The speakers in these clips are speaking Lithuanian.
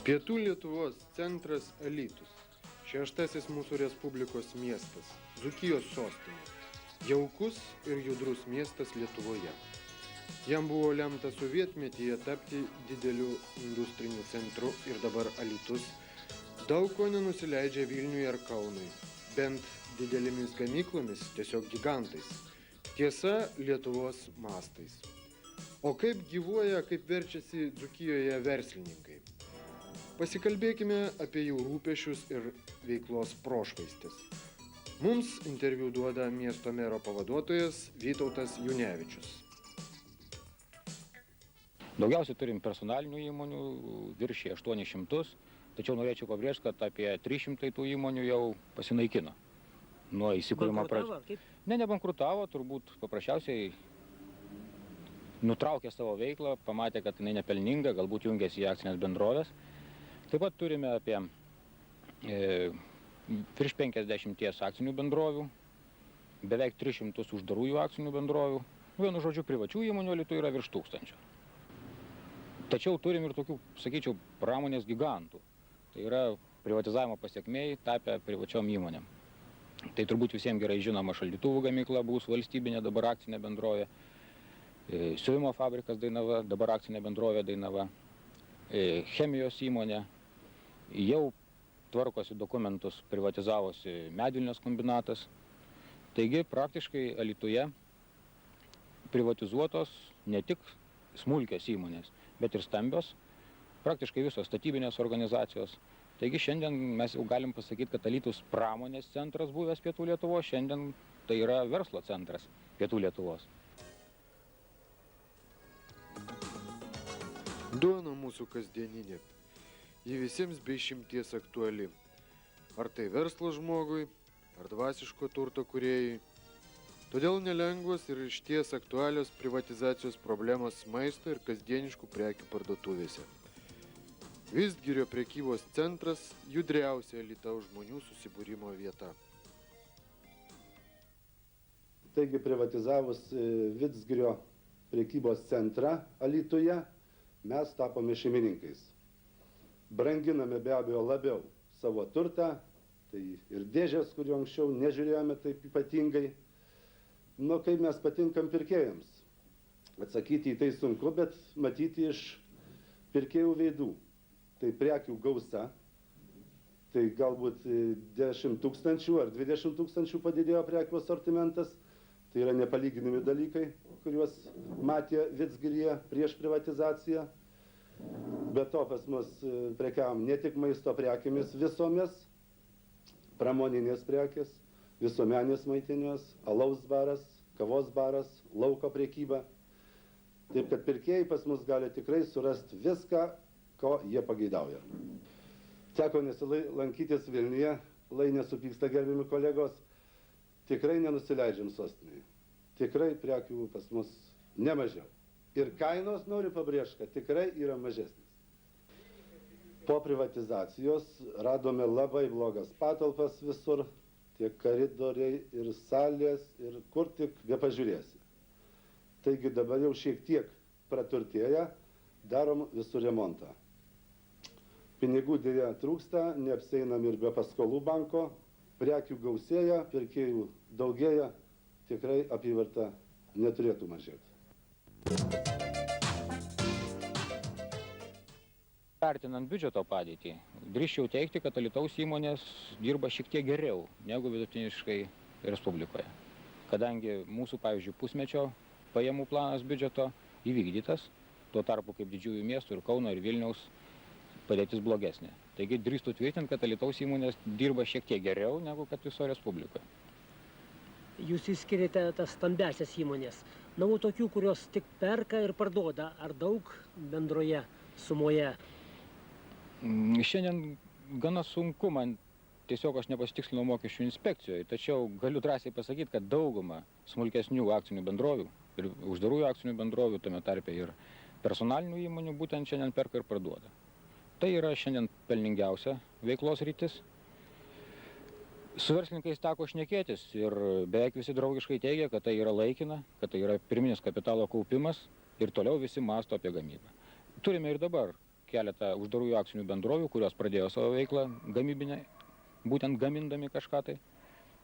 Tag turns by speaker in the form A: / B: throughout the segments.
A: Pietų Lietuvos centras Alytus. Šeštasis mūsų Respublikos miestas. Dzūkijos sostinė. Jaukus ir judrus miestas Lietuvoje. Jam buvo lemta sovietmetyje tapti dideliu industriniu centru ir dabar Alytus daug ko nenusileidžia Vilniui ar Kaunui, bent didelėmis gamyklomis, tiesiog gigantais. Tiesa, Lietuvos mastais. O kaip gyvuoja, kaip verčiasi Dzūkijoje verslininkai? Pasikalbėkime apie jų rūpešius ir veiklos prošvaistis. Mums interviu duoda miesto mero pavaduotojas Vytautas Junevičius.
B: Daugiausiai turim personalinių įmonių, viršė 800, tačiau norėčiau pabrėžti, kad apie 300 tų įmonių jau pasinaikino. Nuo įsikūrimo pradžios. Nebankrutavo, turbūt paprasčiausiai nutraukė savo veiklą, pamatė, kad jinai nepelninga, galbūt jungėsi į akcinės bendrovės. Taip pat turime apie virš 50 akcinių bendrovių, beveik 300 uždarųjų akcinių bendrovių. Vienu žodžiu, privačių įmonių Alytuje yra virš 1000. Tačiau turim ir tokių, sakyčiau, pramonės gigantų. Tai yra privatizavimo pasiekmei tapę privačiom įmonėm. Tai turbūt visiems gerai žinoma šaldytuvų gamykla bus valstybinė, dabar akcinė bendrovė. Siuvimo fabrikas Dainava, dabar akcinė bendrovė Dainava. Chemijos įmonė. Jau tvarkosi dokumentus, privatizavosi medvilnės kombinatas. Taigi praktiškai Alytuje privatizuotos ne tik smulkios įmonės, bet ir stambios, praktiškai visos statybinės organizacijos. Taigi šiandien mes jau galim pasakyti, kad Alytus pramonės centras buvęs Pietų Lietuvos, šiandien tai yra verslo centras Pietų Lietuvos.
A: Duona mūsų kasdieninė. Ji visiems be išimties aktuali. Ar tai verslo žmogui, ar dvasiško turto kūrėjai. Todėl nelengvos ir išties aktualios privatizacijos problemos maisto ir kasdieniškų prekių parduotuvėse. Vidzgirio prekybos centras judriausia Alytaus žmonių susibūrimo vieta.
C: Taigi privatizavus Vidzgirio prekybos centrą Alytuje, mes tapome šeimininkais. Branginame be abejo labiau savo turtą, tai ir dėžės, kuriuo anksčiau nežiūrėjome taip ypatingai. Kaip mes patinkam pirkėjams. Atsakyti į tai sunku, bet matyti iš pirkėjų veidų. Tai prekių gausa, tai galbūt 10 000 ar 20 000 padidėjo prekių asortimentas. Tai yra nepalyginami dalykai, kuriuos matė Vidzgiryje prieš privatizaciją. Be to pas mus prekiavom ne tik maisto prekėmis visomis, pramoninės prekės, visuomenės maitinimas, alaus baras, kavos baras, lauko prekyba. Taip kad pirkėjai pas mus gali tikrai surasti viską, ko jie pageidauja. Teko nesilankytis Vilniuje, lai nesupyksta gerbiami kolegos, tikrai nenusileidžiam sostinėje. Tikrai prekių pas mus nemažiau. Ir kainos, noriu pabrėžti, kad tikrai yra mažesnis. Po privatizacijos radome labai blogas patalpas visur, tiek koridoriai ir salės, ir kur tik bepažiūrėsi. Taigi dabar jau šiek tiek praturtėję, darom visų remontą. Pinigų dėja trūksta, neapseinam ir be paskolų banko, prekių gausėja, pirkėjų daugėja, tikrai apyvarta neturėtų mažėti.
B: Vertinant biudžeto padėtį, drįsčiau teigti, kad Alytaus įmonės dirba šiek tiek geriau negu vidutiniškai Respublikoje. Kadangi mūsų, pavyzdžiui, pusmečio pajamų planas biudžeto įvykdytas, tuo tarpu kaip didžiųjų miestų ir Kauno ir Vilniaus padėtis blogesnė. Taigi drįstu tvirtinti, kad Alytaus įmonės dirba šiek tiek geriau negu kad viso Respublikoje.
D: Jūs išskiriate tas stambiasias įmonės. Tokių, kurios tik perka ir parduoda, ar daug bendroje sumoje?
B: Šiandien gana sunku, man tiesiog aš nepasitikslinau mokesčių inspekcijoje, tačiau galiu drąsiai pasakyti, kad dauguma smulkesnių akcinių bendrovių ir uždarųjų akcinių bendrovių, tame tarpe ir personalinių įmonių, būtent šiandien perka ir parduoda. Tai yra šiandien pelningiausia veiklos rytis. Su verslininkais teko šnekėtis ir beveik visi draugiškai teigia, kad tai yra laikina, kad tai yra pirminis kapitalo kaupimas ir toliau visi mąsto apie gamybą. Turime ir dabar keletą uždarųjų akcinių bendrovių, kurios pradėjo savo veiklą gamybinę, būtent gamindami kažką tai.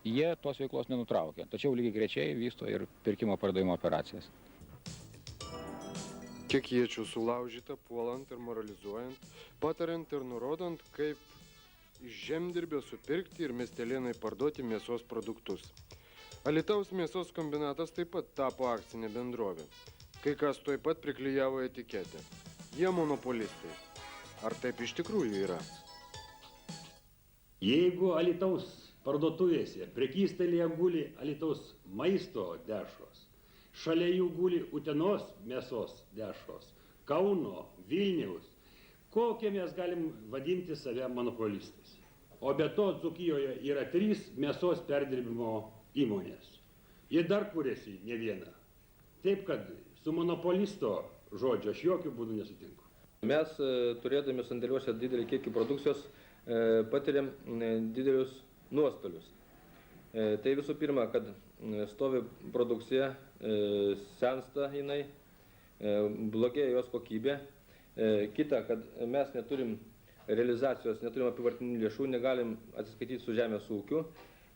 B: Jie tos veiklos nenutraukė, tačiau lygiai grečiai vysto ir pirkimo pardavimo operacijas.
A: Kiek iečių sulaužyta, puolant ir moralizuojant, patariant ir nurodant, kaip iš žemdirbio supirkti ir miestelėnai parduoti mėsos produktus. Alytaus mėsos kombinatas taip pat tapo akcinė bendrovė. Kai kas tuoj pat priklijavo etiketę. Jie monopolistai. Ar taip iš tikrųjų yra?
E: Jeigu Alytaus parduotuvėse prekystalėje guli Alytaus maisto dešros, šalia jų guli Utenos mėsos dešros, Kauno, Vilniaus, kokie mes galim vadinti save monopolistais. O be to Dzūkijoje yra 3 mėsos perdirbimo įmonės. Jie dar kūrėsi ne vieną. Taip, kad su monopolisto žodžio aš jokių būdų nesutinku.
F: Mes, turėdami sandėliuose didelį kiekį produkcijos, patiriam didelius nuostolius. Tai visų pirma, kad stovi produkcija, sensta jinai, blogėja jos kokybė. Kita, kad mes neturim realizacijos, neturim apyvartinių lėšų, negalim atsiskaityti su žemės ūkiu.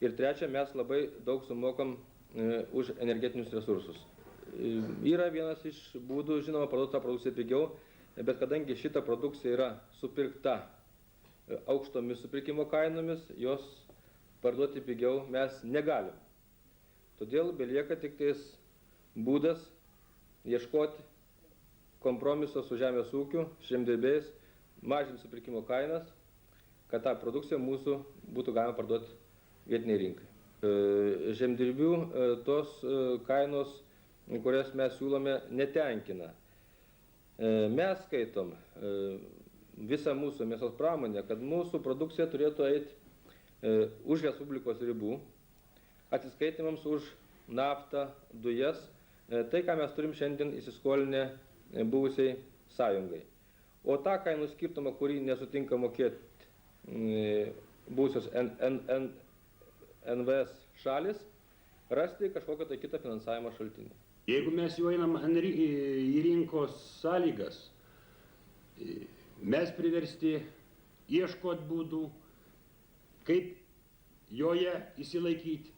F: Ir trečia, mes labai daug sumokam už energetinius resursus. Yra vienas iš būdų, žinoma, parduoti tą produkciją pigiau, bet kadangi šita produkcija yra supirkta aukštomis supirkimo kainomis, jos parduoti pigiau mes negalim. Todėl belieka tik tais būdas ieškoti kompromiso su žemės ūkiu, žemdirbėjais, mažinti supirkimo kainas, kad tą produkciją mūsų būtų galima parduoti vietiniai rinkai. Žemdirbių tos kainos, kurias mes siūlome, netenkina. Mes skaitom visą mūsų mėsos pramonę, kad mūsų produkcija turėtų eiti už Respublikos ribų, atsiskaitimams už naftą, dujas, tai, ką mes turim šiandien įsiskolinę buvusiai sąjungai. O tą kainų skirtumą, kurį nesutinka mokėti buvusios NVS šalis, rasti kažkokią tai kitą finansavimo šaltinį.
E: Jeigu mes jau einam į rinkos sąlygas, mes priversti ieškoti būdų, kaip joje įsilaikyti,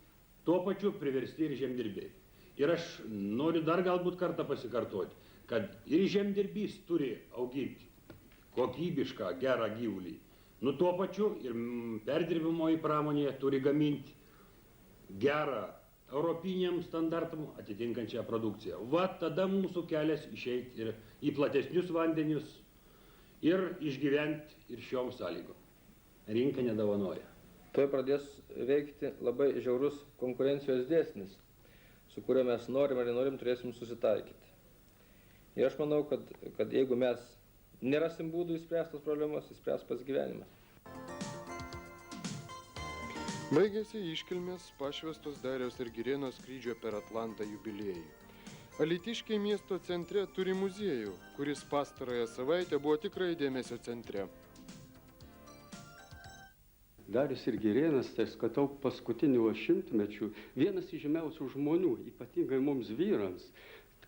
E: tuo pačiu priversti ir žemdirbiai. Ir aš noriu dar galbūt kartą pasikartoti, kad ir žemdirbys turi auginti kokybišką, gerą gyvulį. Nu tuo pačiu ir perdirbimoji pramonė turi gaminti gerą europiniam standartam atitinkančią produkciją. Va tada mūsų kelias išeiti ir į platesnius vandenius ir išgyventi ir šiom sąlygom. Rinka nedovanoja.
F: Tuoj pradės veikti labai žiaurus konkurencijos dėsnis, su kuriuo mes norim ar nenorim turėsim susitaikyti. Ir aš manau, kad jeigu mes nerasim būdų įspręstos problemos, įspręs pats gyvenimas.
A: Baigėsi iškilmės pašvestos Dariaus ir Girėno skrydžio per Atlantą jubiliejų. Alytiškiai miesto centre turi muziejų, kuris pastarąją savaitę buvo tikrai dėmesio centre.
G: Darius ir Girėnas, tai skatau paskutinių šimtmečių, vienas iš žymiausių žmonių, ypatingai mums vyrams,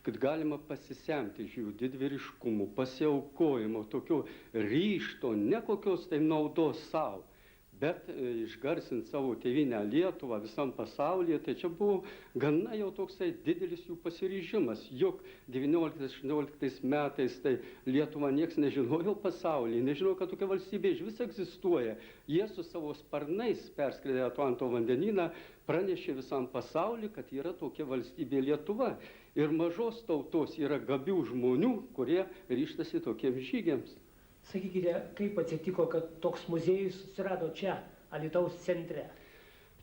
G: kad galima pasisemti iš jų didvyriškumo, pasiaukojimo, tokio ryžto, ne kokios tai naudos savo, bet išgarsinti savo tėvynę Lietuvą visam pasaulyje, tai čia buvo gana jau toksai didelis jų pasiryžimas. Juk 19-18 metais tai Lietuva nieks nežinojo pasaulyje, nežinojo, kad tokia valstybė iš vis egzistuoja. Jie su savo sparnais perskridė Atlanto vandenyną, pranešė visam pasauliu, kad yra tokia valstybė Lietuva. Ir mažos tautos yra gabių žmonių, kurie ryžtasi tokiems žygiams.
D: Sakykite, kaip atsitiko, kad toks muziejus atsirado čia, Alytaus centre?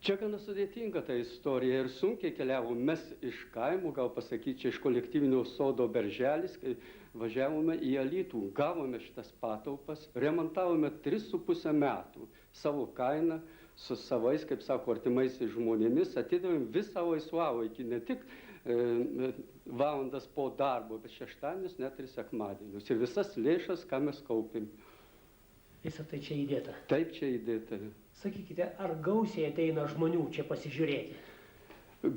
G: Čia gana sudėtinga ta istorija ir sunkiai keliavom. Mes iš kaimų, gal pasakyti, čia iš kolektyvinio sodo Berželis, kai važiavome į Alytų, gavome šitas patalpas, remontavome 3,5 metų savo kainą su savais, kaip sako, artimaisiais žmonėmis, atidavėm visą laisvalaikį, ne tik valandas po darbo, bet šeštadienius, net ir sekmadienius. Ir visas lėšas, ką mes kaupėm.
D: Visą tai čia įdėta.
G: Taip čia įdėta.
D: Sakykite, ar gausiai ateina žmonių čia pasižiūrėti?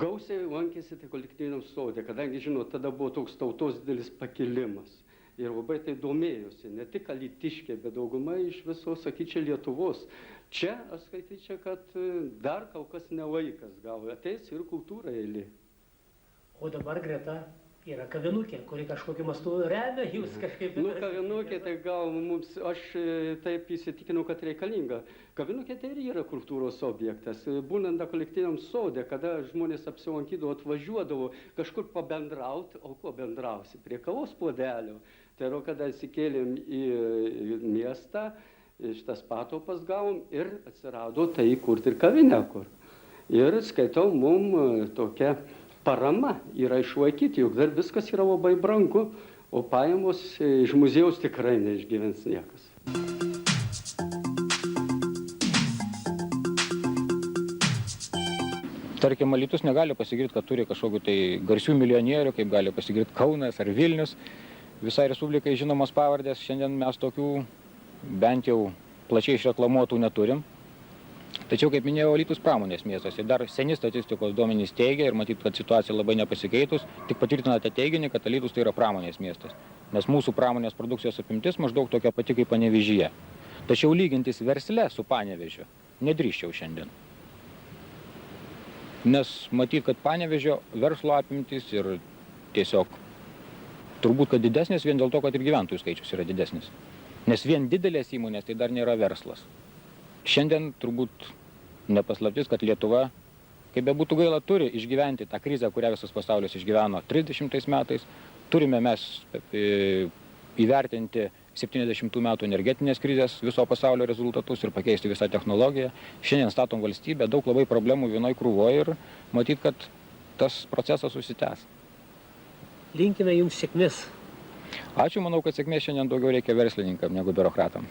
G: Gausiai lankėsi tai kolektyviniam sode, kadangi, žinot, tada buvo toks tautos didelis pakilimas. ir labai tai domėjosi, ne tik alytiškiai, bet dauguma iš visos, sakyčiau, Lietuvos. Čia, aš skaityčiau, kad dar kol kas ne laikas gal, ateis ir kultūra eilė.
D: O dabar greta yra kavinukė, kuri kažkokiu mastu remia jūs kažkaip.
G: Nu, kavinukė, tai gal mums, aš taip įsitikinau, kad reikalinga. Kavinukė tai ir yra kultūros objektas. Būnant kolektyviam sode, kada žmonės apsilankydavo, atvažiuodavo kažkur pabendrauti, o ko bendrausi? Prie kavos puodelio. Tai yra, kada įsikėlėm į miestą, šitas patalpas gavom ir atsirado tai įkurti ir kavinę kur. Ir skaitau, mum tokia parama yra išlaikyti, juk dar viskas yra labai brangu, o pajamos iš muziejaus tikrai neišgyvens niekas.
B: Tarkim, Alytus negali pasigirti, kad turi kažkokių tai garsių milijonierių, kaip gali pasigirti Kaunas ar Vilnius. Visai Respublikai žinomas pavardės, šiandien mes tokių bent jau plačiai išreklamuotų neturim. Tačiau, kaip minėjau, Alytus pramonės miestas ir dar seni statistikos duomenys teigia ir matyt, kad situacija labai nepasikeitus, tik patvirtinate teiginį, kad Alytus tai yra pramonės miestas, nes mūsų pramonės produkcijos apimtis maždaug tokia pati kaip Panevėžyje. Tačiau lygintis versle su Panevėžiu nedrįsčiau šiandien. Nes matyt, kad Panevėžio verslo apimtis ir tiesiog turbūt, kad didesnis vien dėl to, kad ir gyventojų skaičius yra didesnis. Nes vien didelės įmonės tai dar nėra verslas. Šiandien turbūt nepaslaptis, kad Lietuva, kaip bebūtų gaila, turi išgyventi tą krizę, kurią visas pasaulis išgyveno 30 metais. Turime mes įvertinti 70 metų energetinės krizės viso pasaulio rezultatus ir pakeisti visą technologiją. Šiandien statom valstybę, daug labai problemų vienoj krūvoje ir matyt, kad tas procesas susitęs.
D: Linkime jums sėkmės.
B: Ačiū, manau, kad sėkmės šiandien daugiau reikia verslininkam negu biurokratam.